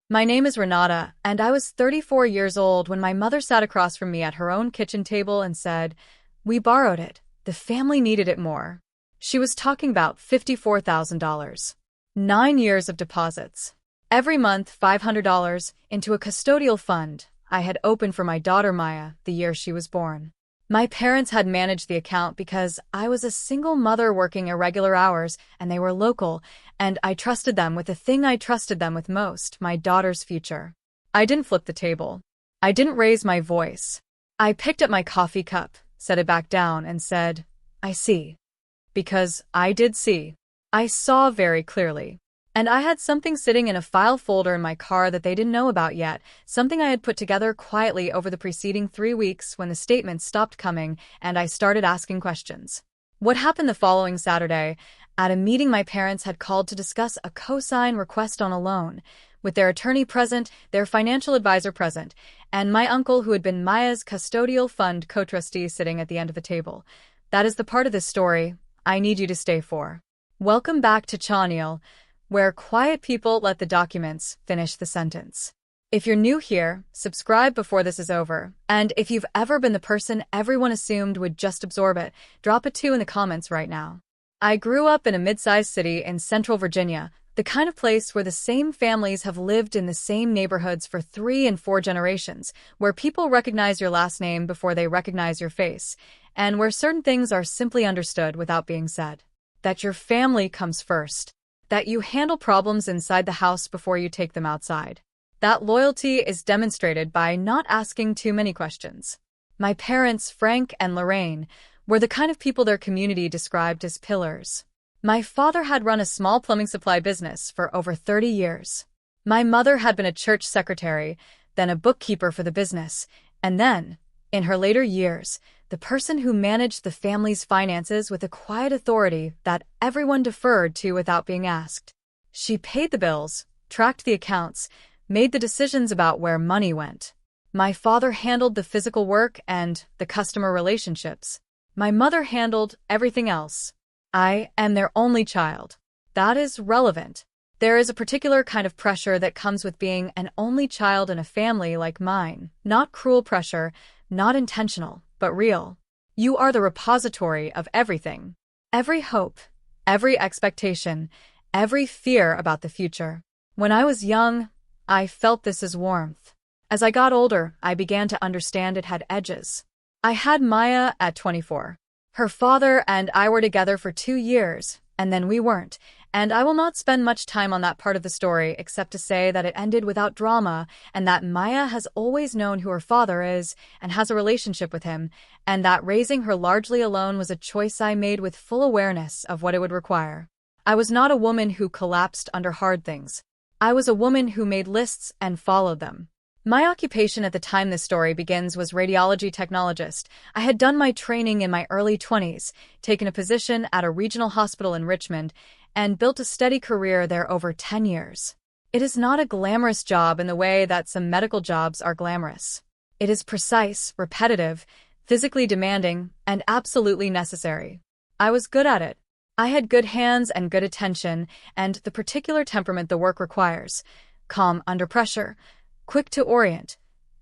My name is Renata, and I was 34 years old when my mother sat across from me at her own kitchen table and said, "We borrowed it. The family needed it more." She was talking about $54,000. 9 years of deposits. Every month, $500 into a custodial fund I had opened for my daughter Maya the year she was born. My parents had managed the account because I was a single mother working irregular hours and they were local, and I trusted them with the thing I trusted them with most, my daughter's future. I didn't flip the table. I didn't raise my voice. I picked up my coffee cup, set it back down, and said, "I see." Because I did see. I saw very clearly. And I had something sitting in a file folder in my car that they didn't know about yet, something I had put together quietly over the preceding 3 weeks when the statements stopped coming and I started asking questions. What happened the following Saturday? At a meeting my parents had called to discuss a cosign request on a loan, with their attorney present, their financial advisor present, and my uncle who had been Maya's custodial fund co-trustee sitting at the end of the table. That is the part of this story I need you to stay for. Welcome back to Custodial, where quiet people let the documents finish the sentence. If you're new here, subscribe before this is over. And if you've ever been the person everyone assumed would just absorb it, drop a 2 in the comments right now. I grew up in a mid-sized city in central Virginia, the kind of place where the same families have lived in the same neighborhoods for 3 and 4 generations, where people recognize your last name before they recognize your face, and where certain things are simply understood without being said. That your family comes first. That you handle problems inside the house before you take them outside. That loyalty is demonstrated by not asking too many questions. My parents, Frank and Lorraine, were the kind of people their community described as pillars. My father had run a small plumbing supply business for over 30 years. My mother had been a church secretary, then a bookkeeper for the business, and then, in her later years, the person who managed the family's finances with a quiet authority that everyone deferred to without being asked. She paid the bills, tracked the accounts, made the decisions about where money went. My father handled the physical work and the customer relationships. My mother handled everything else. I am their only child. That is relevant. There is a particular kind of pressure that comes with being an only child in a family like mine. Not cruel pressure, not intentional, but real. You are the repository of everything. Every hope, every expectation, every fear about the future. When I was young, I felt this as warmth. As I got older, I began to understand it had edges. I had Maya at 24. Her father and I were together for 2 years, and then we weren't, and I will not spend much time on that part of the story except to say that it ended without drama and that Maya has always known who her father is and has a relationship with him, and that raising her largely alone was a choice I made with full awareness of what it would require. I was not a woman who collapsed under hard things. I was a woman who made lists and followed them. My occupation at the time this story begins was radiology technologist. I had done my training in my early 20s, taken a position at a regional hospital in Richmond, and built a steady career there over 10 years. It is not a glamorous job in the way that some medical jobs are glamorous. It is precise, repetitive, physically demanding, and absolutely necessary. I was good at it. I had good hands and good attention, and the particular temperament the work requires. Calm under pressure. Quick to orient,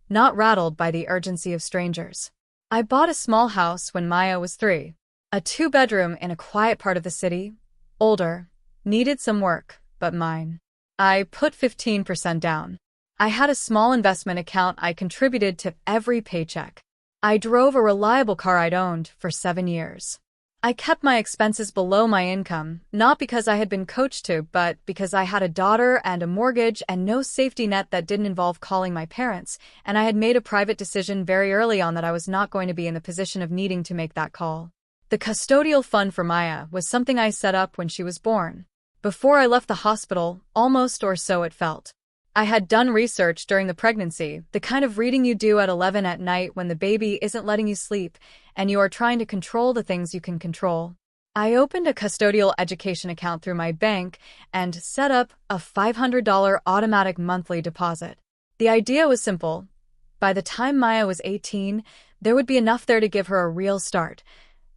not rattled by the urgency of strangers. I bought a small house when Maya was 3. A 2-bedroom in a quiet part of the city. Older, needed some work, but mine. I put 15% down. I had a small investment account I contributed to every paycheck. I drove a reliable car I'd owned for 7 years. I kept my expenses below my income, not because I had been coached to, but because I had a daughter and a mortgage and no safety net that didn't involve calling my parents, and I had made a private decision very early on that I was not going to be in the position of needing to make that call. The custodial fund for Maya was something I set up when she was born. Before I left the hospital, almost, or so it felt. I had done research during the pregnancy, the kind of reading you do at 11 at night when the baby isn't letting you sleep, and you are trying to control the things you can control. I opened a custodial education account through my bank and set up a $500 automatic monthly deposit. The idea was simple. By the time Maya was 18, there would be enough there to give her a real start.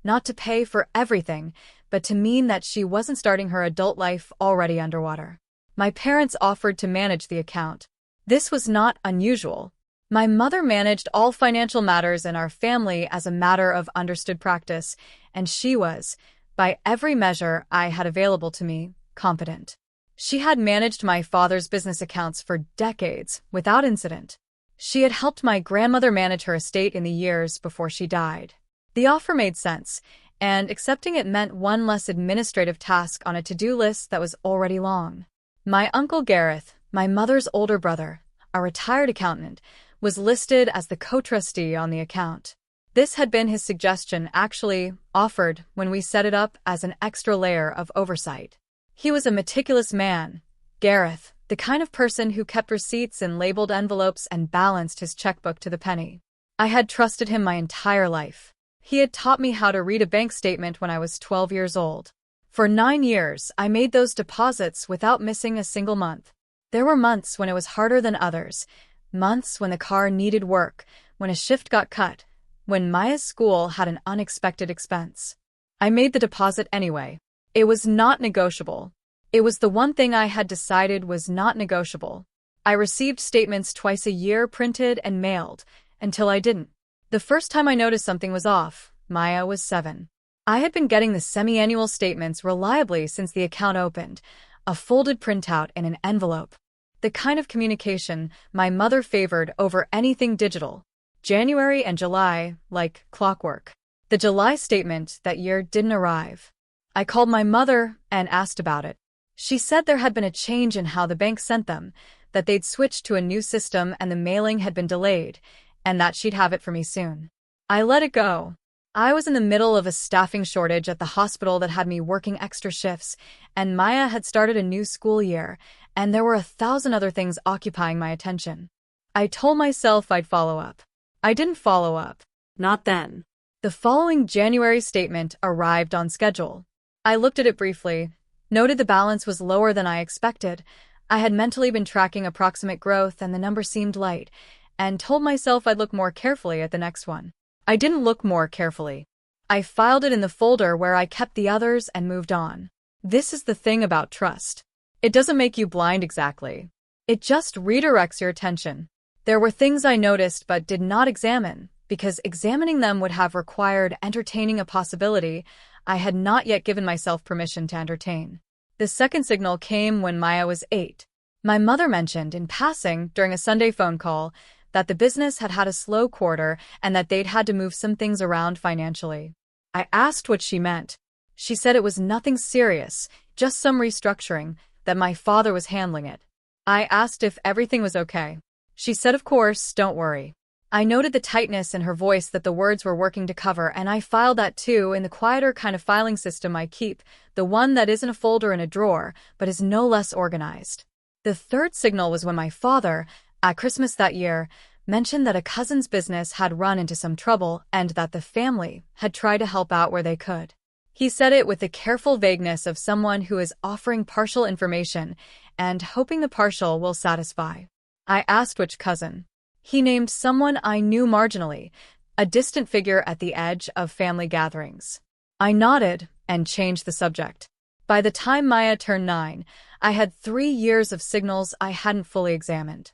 Not to pay for everything, but to mean that she wasn't starting her adult life already underwater. My parents offered to manage the account. This was not unusual. My mother managed all financial matters in our family as a matter of understood practice, and she was, by every measure I had available to me, competent. She had managed my father's business accounts for decades without incident. She had helped my grandmother manage her estate in the years before she died. The offer made sense, and accepting it meant one less administrative task on a to-do list that was already long. My Uncle Gareth, my mother's older brother, a retired accountant, was listed as the co-trustee on the account. This had been his suggestion, actually offered when we set it up as an extra layer of oversight. He was a meticulous man, Gareth, the kind of person who kept receipts in labeled envelopes and balanced his checkbook to the penny. I had trusted him my entire life. He had taught me how to read a bank statement when I was 12 years old. For 9 years, I made those deposits without missing a single month. There were months when it was harder than others, months when the car needed work, when a shift got cut, when Maya's school had an unexpected expense. I made the deposit anyway. It was not negotiable. It was the one thing I had decided was not negotiable. I received statements twice a year printed and mailed, until I didn't. The first time I noticed something was off, Maya was 7. I had been getting the semi-annual statements reliably since the account opened, a folded printout in an envelope. The kind of communication my mother favored over anything digital. January and July, like clockwork. The July statement that year didn't arrive. I called my mother and asked about it. She said there had been a change in how the bank sent them, that they'd switched to a new system and the mailing had been delayed, and that she'd have it for me soon. I let it go. I was in the middle of a staffing shortage at the hospital that had me working extra shifts, and Maya had started a new school year, and there were 1,000 other things occupying my attention. I told myself I'd follow up. I didn't follow up. Not then. The following January statement arrived on schedule. I looked at it briefly, noted the balance was lower than I expected. I had mentally been tracking approximate growth and the number seemed light, and told myself I'd look more carefully at the next one. I didn't look more carefully. I filed it in the folder where I kept the others and moved on. This is the thing about trust. It doesn't make you blind exactly. It just redirects your attention. There were things I noticed but did not examine, because examining them would have required entertaining a possibility I had not yet given myself permission to entertain. The second signal came when Maya was 8. My mother mentioned, in passing, during a Sunday phone call, that the business had had a slow quarter and that they'd had to move some things around financially. I asked what she meant. She said it was nothing serious, just some restructuring, that my father was handling it. I asked if everything was okay. She said, of course, don't worry. I noted the tightness in her voice that the words were working to cover, and I filed that too in the quieter kind of filing system I keep, the one that isn't a folder in a drawer, but is no less organized. The third signal was when my father, at Christmas that year, mentioned that a cousin's business had run into some trouble and that the family had tried to help out where they could. He said it with the careful vagueness of someone who is offering partial information and hoping the partial will satisfy. I asked which cousin. He named someone I knew marginally, a distant figure at the edge of family gatherings. I nodded and changed the subject. By the time Maya turned 9, I had 3 years of signals I hadn't fully examined.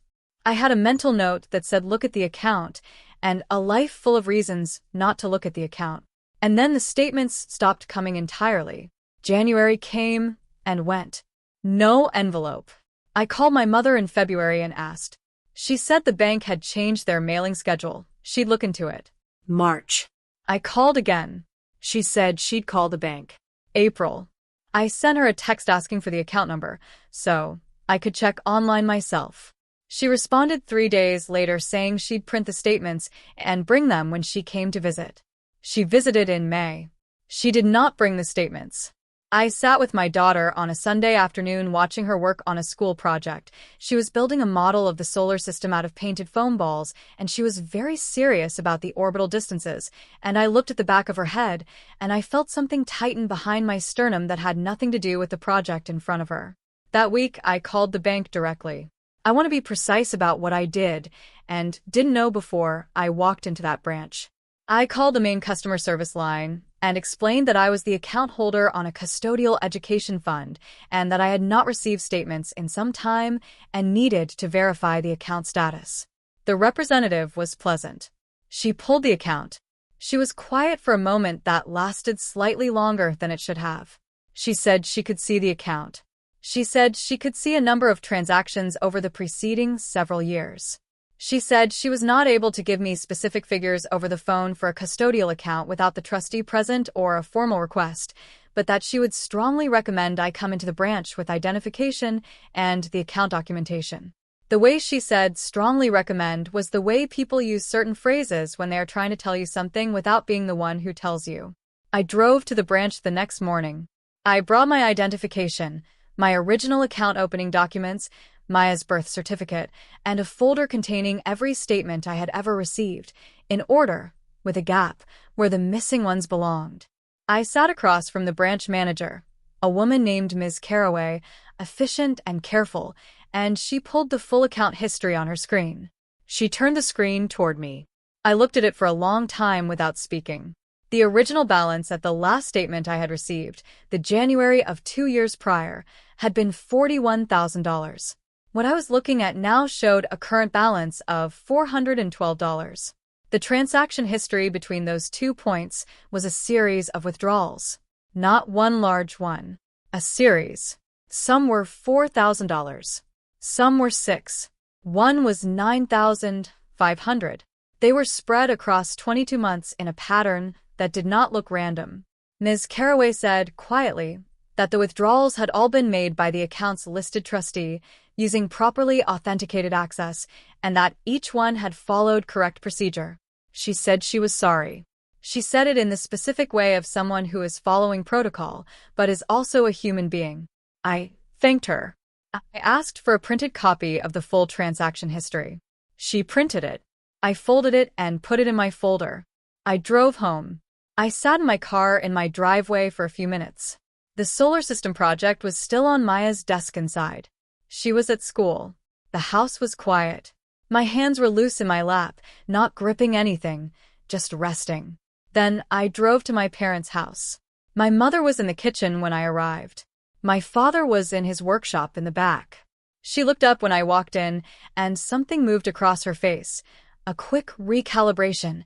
I had a mental note that said look at the account, and a life full of reasons not to look at the account. And then the statements stopped coming entirely. January came and went. No envelope. I called my mother in February and asked. She said the bank had changed their mailing schedule. She'd look into it. March. I called again. She said she'd call the bank. April. I sent her a text asking for the account number, so I could check online myself. She responded 3 days later saying she'd print the statements and bring them when she came to visit. She visited in May. She did not bring the statements. I sat with my daughter on a Sunday afternoon watching her work on a school project. She was building a model of the solar system out of painted foam balls, and she was very serious about the orbital distances, and I looked at the back of her head, and I felt something tighten behind my sternum that had nothing to do with the project in front of her. That week, I called the bank directly. I want to be precise about what I did, and didn't know before I walked into that branch. I called the main customer service line, and explained that I was the account holder on a custodial education fund and that I had not received statements in some time and needed to verify the account status. The representative was pleasant. She pulled the account. She was quiet for a moment that lasted slightly longer than it should have. She said she could see the account. She said she could see a number of transactions over the preceding several years. She said she was not able to give me specific figures over the phone for a custodial account without the trustee present or a formal request, but that she would strongly recommend I come into the branch with identification and the account documentation. The way she said strongly recommend was the way people use certain phrases when they are trying to tell you something without being the one who tells you. I drove to the branch the next morning. I brought my identification, my original account opening documents, Maya's birth certificate, and a folder containing every statement I had ever received, in order, with a gap, where the missing ones belonged. I sat across from the branch manager, a woman named Ms. Caraway, efficient and careful, and she pulled the full account history on her screen. She turned the screen toward me. I looked at it for a long time without speaking. The original balance at the last statement I had received, the January of 2 years prior, had been $41,000. What I was looking at now showed a current balance of $412. The transaction history between those 2 points was a series of withdrawals. Not one large one. A series. Some were $4,000. Some were $6,000. One was $9,500. They were spread across 22 months in a pattern that did not look random. Ms. Caraway said, quietly, that the withdrawals had all been made by the account's listed trustee, using properly authenticated access, and that each one had followed correct procedure. She said she was sorry. She said it in the specific way of someone who is following protocol, but is also a human being. I thanked her. I asked for a printed copy of the full transaction history. She printed it. I folded it and put it in my folder. I drove home. I sat in my car in my driveway for a few minutes. The solar system project was still on Maya's desk inside. She was at school. The house was quiet. My hands were loose in my lap, not gripping anything, just resting. Then I drove to my parents' house. My mother was in the kitchen when I arrived. My father was in his workshop in the back. She looked up when I walked in, and something moved across her face. A quick recalibration.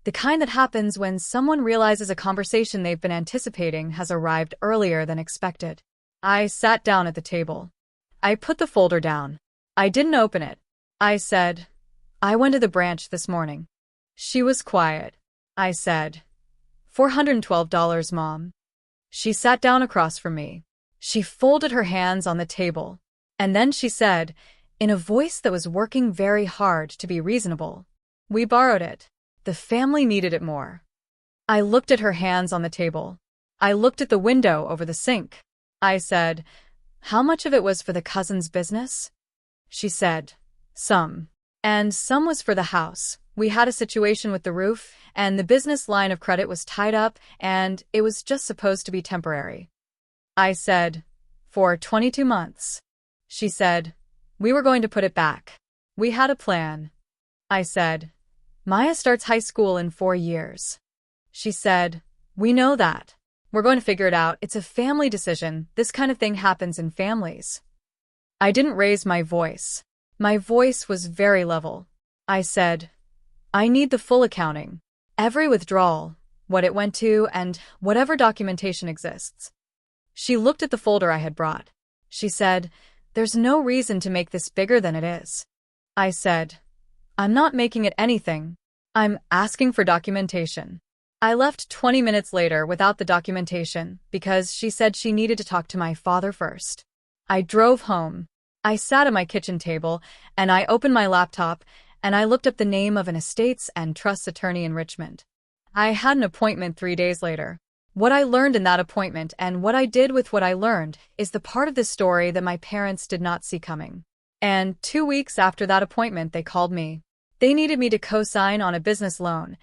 The kind that happens when someone realizes a conversation they've been anticipating has arrived earlier than expected. I sat down at the table. I put the folder down. I didn't open it. I said, I went to the branch this morning. She was quiet. I said, $412, Mom. She sat down across from me. She folded her hands on the table. And then she said, in a voice that was working very hard to be reasonable, we borrowed it. The family needed it more. I looked at her hands on the table. I looked at the window over the sink. I said, how much of it was for the cousin's business? She said, some. And some was for the house. We had a situation with the roof, and the business line of credit was tied up, and it was just supposed to be temporary. I said, for 22 months. She said, we were going to put it back. We had a plan. I said, Maya starts high school in 4 years. She said, we know that. We're going to figure it out. It's a family decision. This kind of thing happens in families. I didn't raise my voice. My voice was very level. I said, I need the full accounting. Every withdrawal, what it went to, and whatever documentation exists. She looked at the folder I had brought. She said, there's no reason to make this bigger than it is. I said, I'm not making it anything. I'm asking for documentation. I left 20 minutes later without the documentation because she said she needed to talk to my father first. I drove home. I sat at my kitchen table, and I opened my laptop, and I looked up the name of an estates and trusts attorney in Richmond. I had an appointment 3 days later. What I learned in that appointment and what I did with what I learned is the part of the story that my parents did not see coming. And 2 weeks after that appointment, they called me. They needed me to co-sign on a business loan.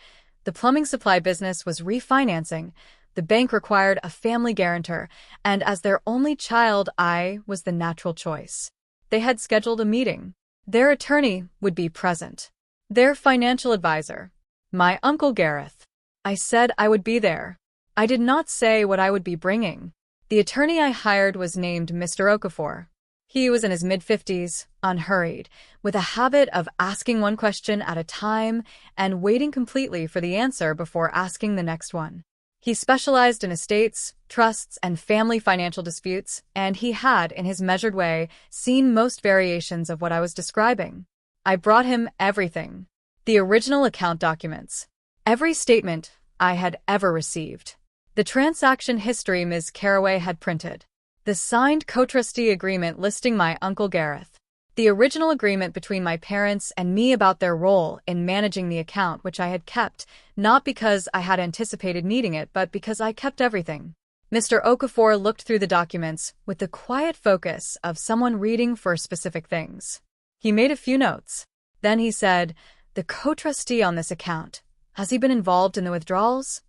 The plumbing supply business was refinancing. The bank required a family guarantor, and as their only child, I was the natural choice. They had scheduled a meeting. Their attorney would be present. Their financial advisor, my Uncle Gareth. I said I would be there. I did not say what I would be bringing. The attorney I hired was named Mr. Okafor. He was in his mid-50s, unhurried, with a habit of asking one question at a time and waiting completely for the answer before asking the next one. He specialized in estates, trusts, and family financial disputes, and he had, in his measured way, seen most variations of what I was describing. I brought him everything. The original account documents. Every statement I had ever received. The transaction history Ms. Carraway had printed. The signed co-trustee agreement listing my Uncle Gareth. The original agreement between my parents and me about their role in managing the account, which I had kept, not because I had anticipated needing it, but because I kept everything. Mr. Okafor looked through the documents with the quiet focus of someone reading for specific things. He made a few notes. Then he said, "The co-trustee on this account, has he been involved in the withdrawals?"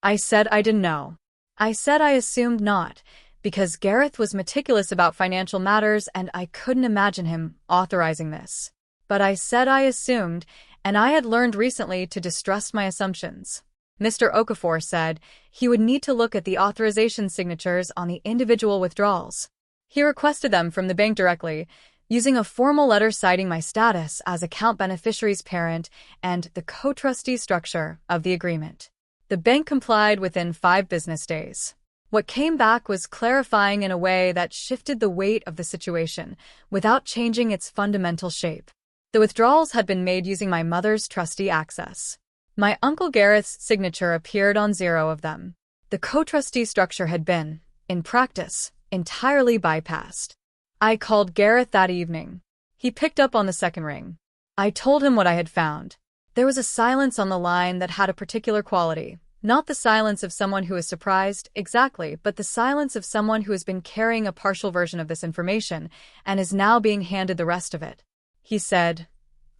I said I didn't know. I said I assumed not, because Gareth was meticulous about financial matters and I couldn't imagine him authorizing this. But I said I assumed, and I had learned recently to distrust my assumptions. Mr. Okafor said he would need to look at the authorization signatures on the individual withdrawals. He requested them from the bank directly, using a formal letter citing my status as account beneficiary's parent and the co-trustee structure of the agreement. The bank complied within 5 business days. What came back was clarifying in a way that shifted the weight of the situation without changing its fundamental shape. The withdrawals had been made using my mother's trustee access. My Uncle Gareth's signature appeared on 0 of them. The co-trustee structure had been, in practice, entirely bypassed. I called Gareth that evening. He picked up on the second ring. I told him what I had found. There was a silence on the line that had a particular quality. Not the silence of someone who is surprised, exactly, but the silence of someone who has been carrying a partial version of this information and is now being handed the rest of it. He said,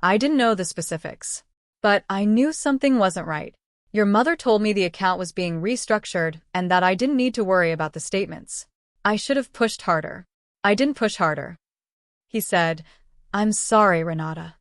"I didn't know the specifics, but I knew something wasn't right. Your mother told me the account was being restructured and that I didn't need to worry about the statements. I should have pushed harder. I didn't push harder." He said, "I'm sorry, Renata."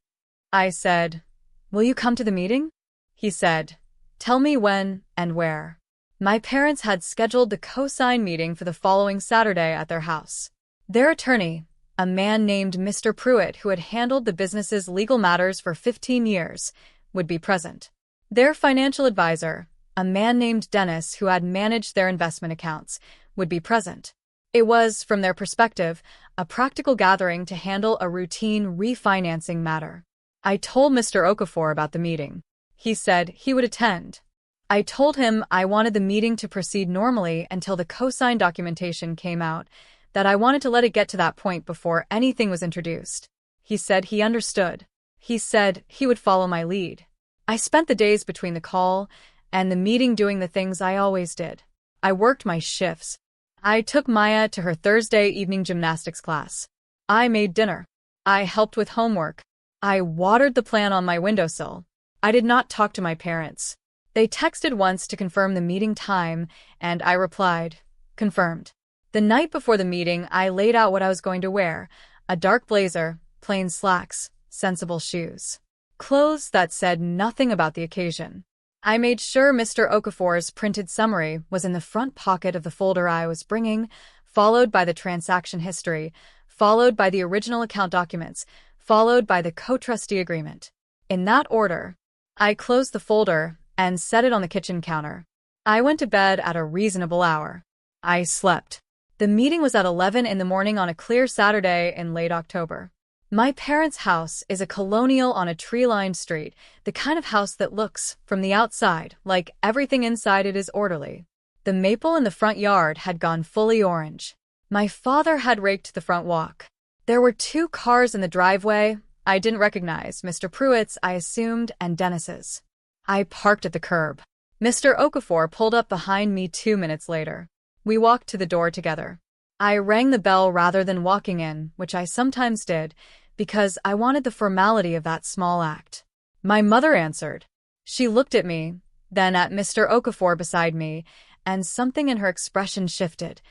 I said, "Will you come to the meeting?" He said, "Tell me when and where." My parents had scheduled the co-sign meeting for the following Saturday at their house. Their attorney, a man named Mr. Pruitt who had handled the business's legal matters for 15 years, would be present. Their financial advisor, a man named Dennis who had managed their investment accounts, would be present. It was, from their perspective, a practical gathering to handle a routine refinancing matter. I told Mr. Okafor about the meeting. He said he would attend. I told him I wanted the meeting to proceed normally until the co-sign documentation came out, that I wanted to let it get to that point before anything was introduced. He said he understood. He said he would follow my lead. I spent the days between the call and the meeting doing the things I always did. I worked my shifts. I took Maya to her Thursday evening gymnastics class. I made dinner. I helped with homework. I watered the plant on my windowsill. I did not talk to my parents. They texted once to confirm the meeting time, and I replied, "Confirmed." The night before the meeting, I laid out what I was going to wear: a dark blazer, plain slacks, sensible shoes. Clothes that said nothing about the occasion. I made sure Mr. Okafor's printed summary was in the front pocket of the folder I was bringing, followed by the transaction history, followed by the original account documents, followed by the co-trustee agreement. In that order. I closed the folder and set it on the kitchen counter. I went to bed at a reasonable hour. I slept. The meeting was at 11 in the morning on a clear Saturday in late October. My parents' house is a colonial on a tree-lined street, the kind of house that looks, from the outside, like everything inside it is orderly. The maple in the front yard had gone fully orange. My father had raked the front walk. There were 2 cars in the driveway. I didn't recognize Mr. Pruitt's, I assumed, and Dennis's. I parked at the curb. Mr. Okafor pulled up behind me 2 minutes later. We walked to the door together. I rang the bell rather than walking in, which I sometimes did, because I wanted the formality of that small act. My mother answered. She looked at me, then at Mr. Okafor beside me, and something in her expression shifted.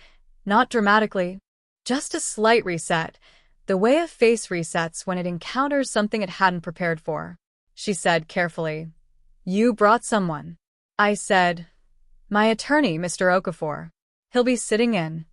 Not dramatically, just a slight reset, the way a face resets when it encounters something it hadn't prepared for. She said carefully, "You brought someone." I said, My attorney, Mr. Okafor. He'll be sitting in.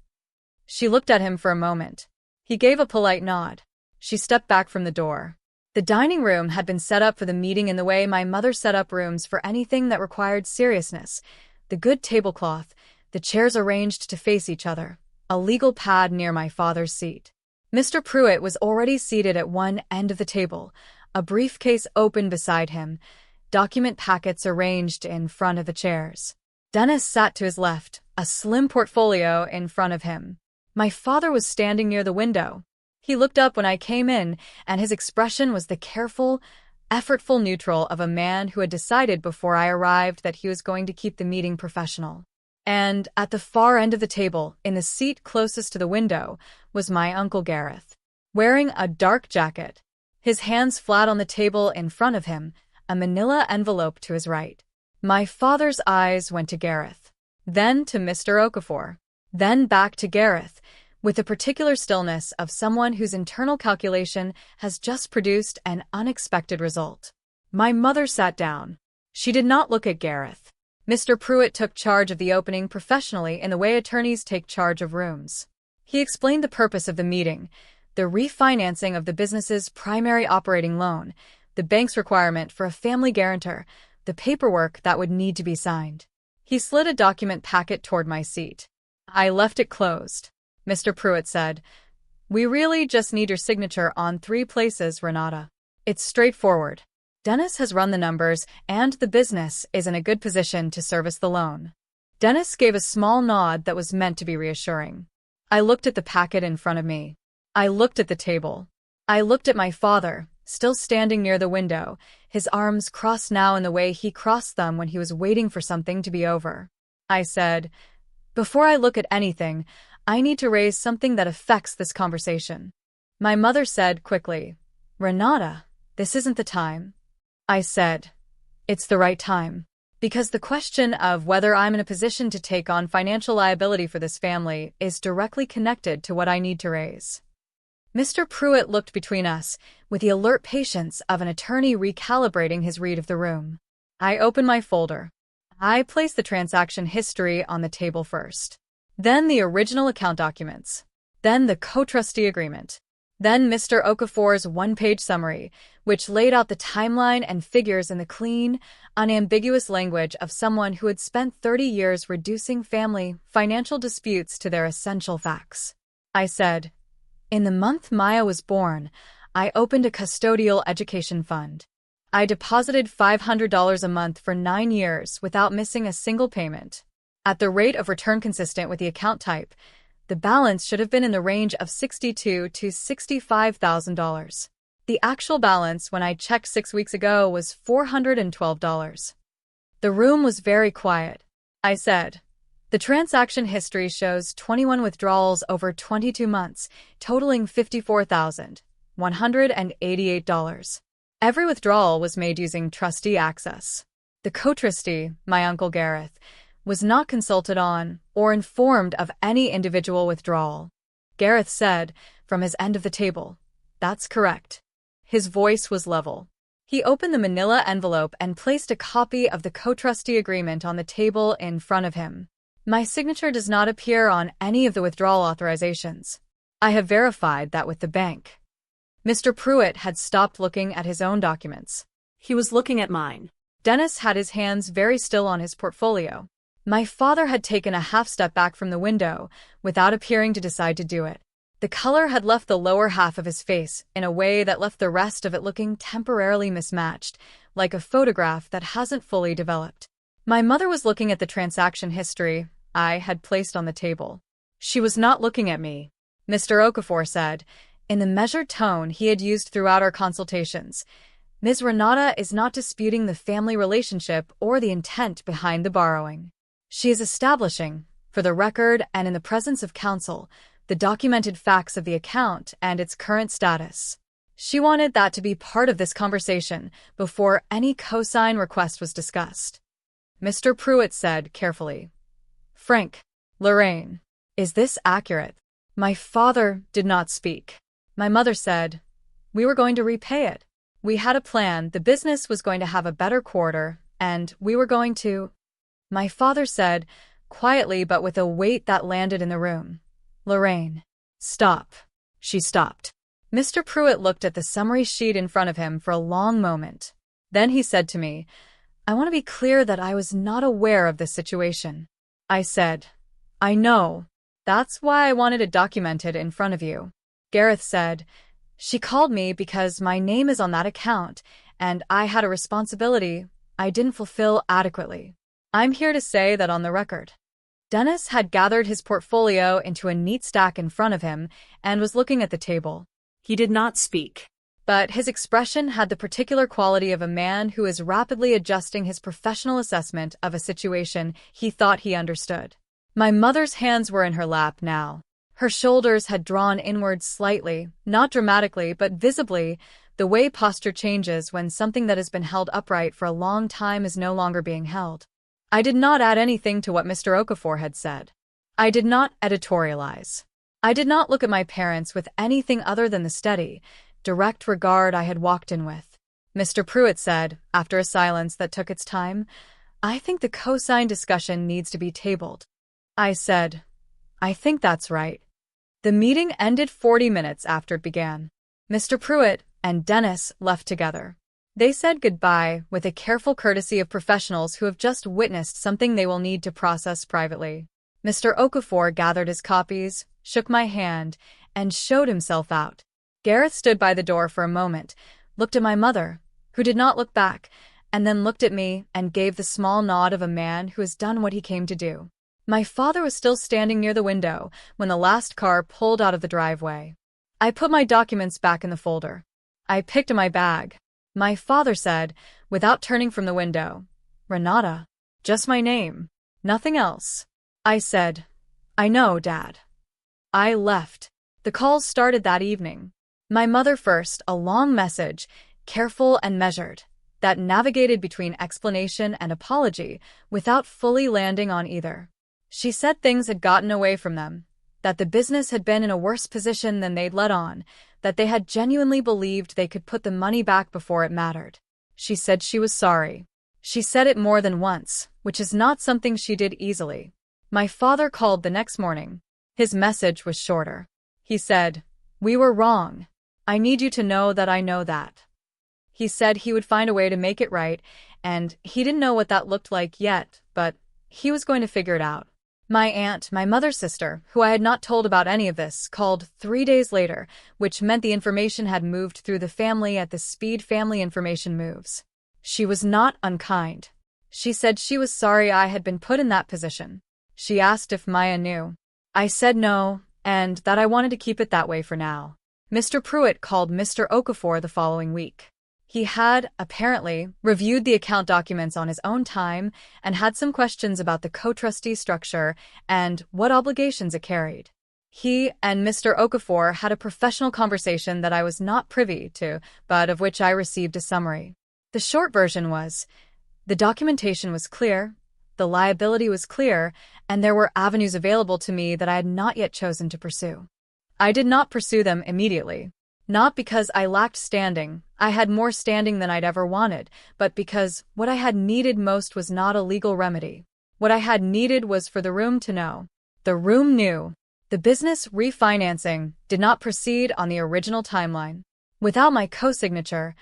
She looked at him for a moment. He gave a polite nod. She stepped back from the door. The dining room had been set up for the meeting in the way my mother set up rooms for anything that required seriousness. The good tablecloth, the chairs arranged to face each other, a legal pad near my father's seat. Mr. Pruitt was already seated at one end of the table, a briefcase open beside him, document packets arranged in front of the chairs. Dennis sat to his left, a slim portfolio in front of him. My father was standing near the window. He looked up when I came in, and his expression was the careful, effortful neutral of a man who had decided before I arrived that he was going to keep the meeting professional. And at the far end of the table, in the seat closest to the window, was my Uncle Gareth, wearing a dark jacket, his hands flat on the table in front of him, a manila envelope to his right. My father's eyes went to Gareth, then to Mr. Okafor, then back to Gareth, with the particular stillness of someone whose internal calculation has just produced an unexpected result. My mother sat down. She did not look at Gareth. Mr. Pruitt took charge of the opening professionally in the way attorneys take charge of rooms. He explained the purpose of the meeting, the refinancing of the business's primary operating loan, the bank's requirement for a family guarantor, the paperwork that would need to be signed. He slid a document packet toward my seat. I left it closed. Mr. Pruitt said, "We really just need your signature on 3 places, Renata. It's straightforward. Dennis has run the numbers, and the business is in a good position to service the loan." Dennis gave a small nod that was meant to be reassuring. I looked at the packet in front of me. I looked at the table. I looked at my father, still standing near the window, his arms crossed now in the way he crossed them when he was waiting for something to be over. I said, "Before I look at anything, I need to raise something that affects this conversation." My mother said quickly, "Renata, this isn't the time." I said, "It's the right time. Because the question of whether I'm in a position to take on financial liability for this family is directly connected to what I need to raise." Mr. Pruitt looked between us with the alert patience of an attorney recalibrating his read of the room. I opened my folder. I placed the transaction history on the table first. Then the original account documents. Then the co-trustee agreement. Then Mr. Okafor's one-page summary, which laid out the timeline and figures in the clean, unambiguous language of someone who had spent 30 years reducing family financial disputes to their essential facts. I said, "In the month Maya was born, I opened a custodial education fund. I deposited $500 a month for 9 years without missing a single payment. At the rate of return consistent with the account type, the balance should have been in the range of $62,000 to $65,000. The actual balance when I checked 6 weeks ago was $412. The room was very quiet. I said, "The transaction history shows 21 withdrawals over 22 months, totaling $54,188. Every withdrawal was made using trustee access. The co-trustee, my Uncle Gareth, was not consulted on or informed of any individual withdrawal." Gareth said, from his end of the table, "That's correct." His voice was level. He opened the manila envelope and placed a copy of the co-trustee agreement on the table in front of him. "My signature does not appear on any of the withdrawal authorizations. I have verified that with the bank." Mr. Pruitt had stopped looking at his own documents. He was looking at mine. Dennis had his hands very still on his portfolio. My father had taken a half step back from the window, without appearing to decide to do it. The color had left the lower half of his face in a way that left the rest of it looking temporarily mismatched, like a photograph that hasn't fully developed. My mother was looking at the transaction history I had placed on the table. She was not looking at me. Mr. Okafor said, in the measured tone he had used throughout our consultations, "Ms. Renata is not disputing the family relationship or the intent behind the borrowing. She is establishing, for the record and in the presence of counsel, the documented facts of the account and its current status. She wanted that to be part of this conversation before any cosign request was discussed." Mr. Pruitt said carefully, "Frank, Lorraine, is this accurate?" My father did not speak. My mother said, "We were going to repay it. We had a plan, the business was going to have a better quarter, and we were going to—" My father said, quietly but with a weight that landed in the room. "Lorraine, stop." She stopped. Mr. Pruitt looked at the summary sheet in front of him for a long moment. Then he said to me, "I want to be clear that I was not aware of this situation." I said, "I know. That's why I wanted it documented in front of you." Gareth said, "She called me because my name is on that account, and I had a responsibility I didn't fulfill adequately. I'm here to say that on the record." Dennis had gathered his portfolio into a neat stack in front of him and was looking at the table. He did not speak, but his expression had the particular quality of a man who is rapidly adjusting his professional assessment of a situation he thought he understood. My mother's hands were in her lap now. Her shoulders had drawn inward slightly, not dramatically but visibly, the way posture changes when something that has been held upright for a long time is no longer being held. I did not add anything to what Mr. Okafor had said. I did not editorialize. I did not look at my parents with anything other than the steady, direct regard I had walked in with. Mr. Pruitt said, after a silence that took its time, "I think the cosign discussion needs to be tabled." I said, "I think that's right." The meeting ended 40 minutes after it began. Mr. Pruitt and Dennis left together. They said goodbye with a careful courtesy of professionals who have just witnessed something they will need to process privately. Mr. Okafor gathered his copies, shook my hand, and showed himself out. Gareth stood by the door for a moment, looked at my mother, who did not look back, and then looked at me and gave the small nod of a man who has done what he came to do. My father was still standing near the window when the last car pulled out of the driveway. I put my documents back in the folder. I picked up my bag. My father said, without turning from the window, "Renata, just my name, nothing else." I said, "I know, Dad." I left. The calls started that evening. My mother first, a long message, careful and measured, that navigated between explanation and apology without fully landing on either. She said things had gotten away from them, that the business had been in a worse position than they'd let on, that they had genuinely believed they could put the money back before it mattered. She said she was sorry. She said it more than once, which is not something she did easily. My father called the next morning. His message was shorter. He said, "We were wrong. I need you to know that I know that." He said he would find a way to make it right, and he didn't know what that looked like yet, but he was going to figure it out. My aunt, my mother's sister, who I had not told about any of this, called 3 days later, which meant the information had moved through the family at the speed family information moves. She was not unkind. She said she was sorry I had been put in that position. She asked if Maya knew. I said no, and that I wanted to keep it that way for now. Mr. Pruitt called Mr. Okafor the following week. He had, apparently, reviewed the account documents on his own time and had some questions about the co-trustee structure and what obligations it carried. He and Mr. Okafor had a professional conversation that I was not privy to, but of which I received a summary. The short version was, the documentation was clear, the liability was clear, and there were avenues available to me that I had not yet chosen to pursue. I did not pursue them immediately. Not because I lacked standing, I had more standing than I'd ever wanted, but because what I had needed most was not a legal remedy. What I had needed was for the room to know. The room knew. The business refinancing did not proceed on the original timeline. Without my co-signature,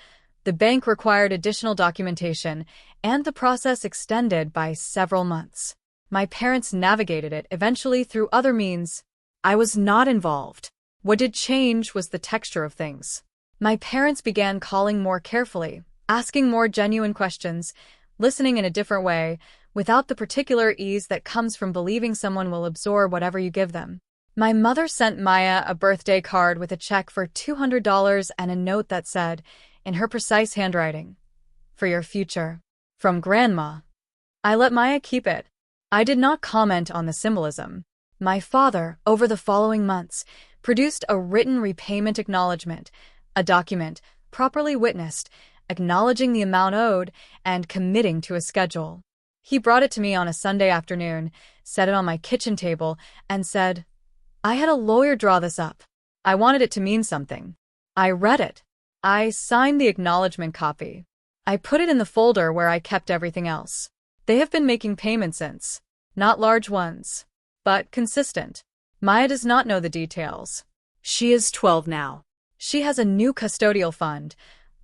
the bank required additional documentation, and the process extended by several months. My parents navigated it eventually through other means. I was not involved. What did change was the texture of things. My parents began calling more carefully, asking more genuine questions, listening in a different way, without the particular ease that comes from believing someone will absorb whatever you give them. My mother sent Maya a birthday card with a check for $200 and a note that said, in her precise handwriting, "For your future. From Grandma." I let Maya keep it. I did not comment on the symbolism. My father, over the following months, produced a written repayment acknowledgement, a document, properly witnessed, acknowledging the amount owed and committing to a schedule. He brought it to me on a Sunday afternoon, set it on my kitchen table, and said, "I had a lawyer draw this up. I wanted it to mean something." I read it. I signed the acknowledgement copy. I put it in the folder where I kept everything else. They have been making payments since. Not large ones, but consistent. Maya does not know the details. She is 12 now. She has a new custodial fund,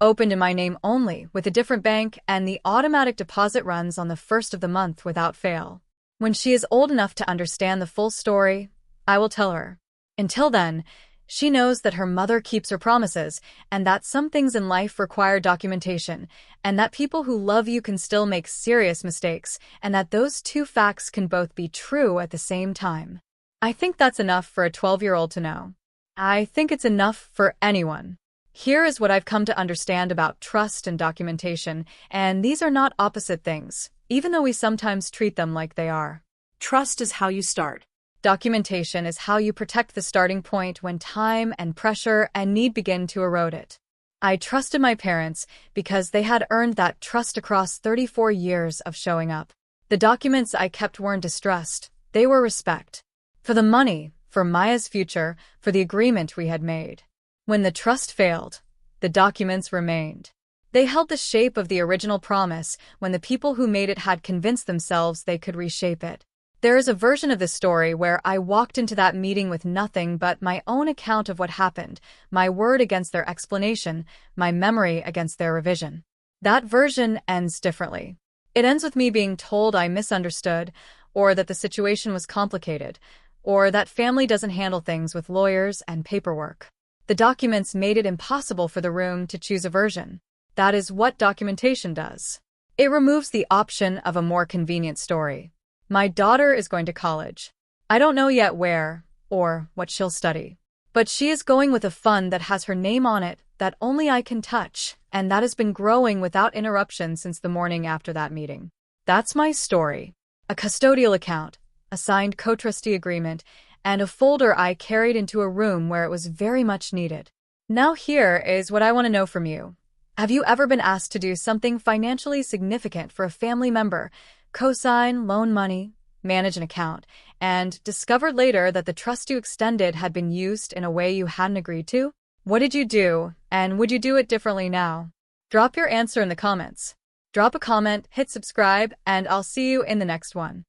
opened in my name only, with a different bank, and the automatic deposit runs on the first of the month without fail. When she is old enough to understand the full story, I will tell her. Until then, she knows that her mother keeps her promises, and that some things in life require documentation, and that people who love you can still make serious mistakes, and that those two facts can both be true at the same time. I think that's enough for a 12-year-old to know. I think it's enough for anyone. Here is what I've come to understand about trust and documentation, and these are not opposite things, even though we sometimes treat them like they are. Trust is how you start. Documentation is how you protect the starting point when time and pressure and need begin to erode it. I trusted my parents because they had earned that trust across 34 years of showing up. The documents I kept weren't distrust, they were respect. For the money, for Maya's future, for the agreement we had made. When the trust failed, the documents remained. They held the shape of the original promise when the people who made it had convinced themselves they could reshape it. There is a version of the story where I walked into that meeting with nothing but my own account of what happened, my word against their explanation, my memory against their revision. That version ends differently. It ends with me being told I misunderstood, or that the situation was complicated, or that family doesn't handle things with lawyers and paperwork. The documents made it impossible for the room to choose a version. That is what documentation does. It removes the option of a more convenient story. My daughter is going to college. I don't know yet where or what she'll study. But she is going with a fund that has her name on it that only I can touch, and that has been growing without interruption since the morning after that meeting. That's my story. A custodial account, a signed co-trustee agreement, and a folder I carried into a room where it was very much needed. Now here is what I want to know from you. Have you ever been asked to do something financially significant for a family member, co-sign, loan money, manage an account, and discovered later that the trust you extended had been used in a way you hadn't agreed to? What did you do, and would you do it differently now? Drop your answer in the comments. Drop a comment, hit subscribe, and I'll see you in the next one.